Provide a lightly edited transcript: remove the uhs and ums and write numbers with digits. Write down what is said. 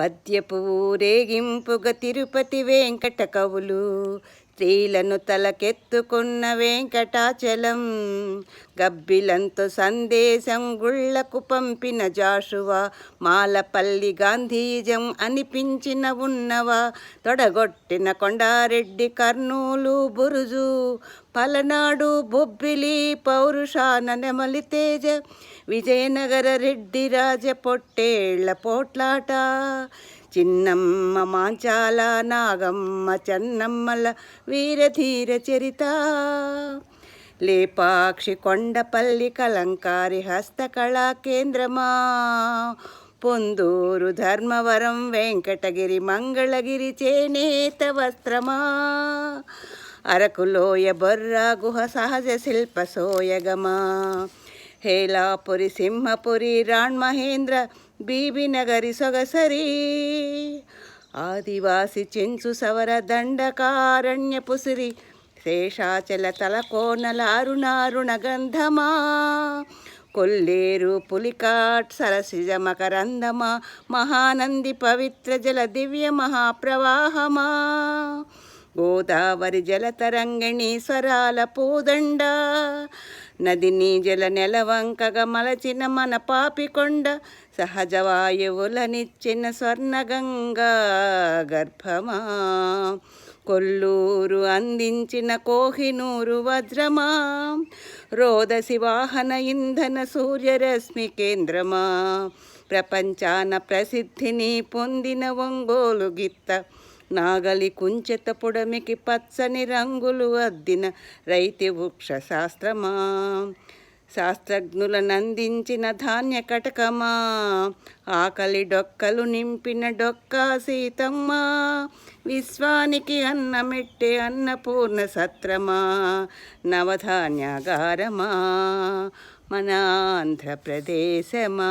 పద్యపు ఊరేగింపుగా తిరుపతి వెంకట కవులు స్త్రీలను తలకెత్తుకున్న వెంకటాచలం గబ్బిలంతో సందేశం గుళ్లకు పంపిన జాషువా మాలపల్లి గాంధీజం అనిపించిన ఉన్నవా తొడగొట్టిన కొండారెడ్డి కర్నూలు బురుజు పలనాడు బొబ్బిలి పౌరుషాన నెమలి తేజ విజయనగర రెడ్డి రాజ పొట్టేళ్ల పోట్లాట చిన్నమ్మ మాంచాల నాగమ్మ చెన్నమ్మల వీరధీర చరిత లేపాక్షి కొండపల్లి కలంకారి హస్తకళా కేంద్రమా పొందూరు ధర్మవరం వెంకటగిరి మంగళగిరి చేనేత వస్త్రమా అరకులోయ బొర్రా గుహ సహజ శిల్ప సోయగమా హేలాపురి సింహపురి రాణ్మహేంద్ర బీబీనగరి సొగసరి ఆదివాసి చెంచు సవర దండకారణ్యపుసిరి శేషాచల తలకోనల అరుణారుణ గంధమా కొల్లేరు పులికాట్ సరసిజ మకరందమా మహానంది పవిత్ర జల దివ్య మహాప్రవాహమా గోదావరి జలతరంగిణి స్వరాల పూదండ నదిని జల నెలవంకగా మలచిన మన పాపికొండ సహజ వాయువులనిచ్చిన స్వర్ణగంగా గర్భమా కొల్లూరు అందించిన కోహినూరు వజ్రమా రోదసి వాహన ఇంధన సూర్యరశ్మి కేంద్రమా ప్రపంచాన ప్రసిద్ధిని పొందిన ఒంగోలు గిత్త నాగలి కుంచెత పొడమికి పచ్చని రంగులు అద్దిన రైతి వృక్ష శాస్త్రమా శాస్త్రజ్ఞులనందించిన ధాన్య కటకమా ఆకలి డొక్కలు నింపిన డొక్కా సీతమ్మ విశ్వానికి అన్నమెట్టే అన్నపూర్ణ సత్రమా నవధాన్యాగారమా మన ఆంధ్రప్రదేశమా.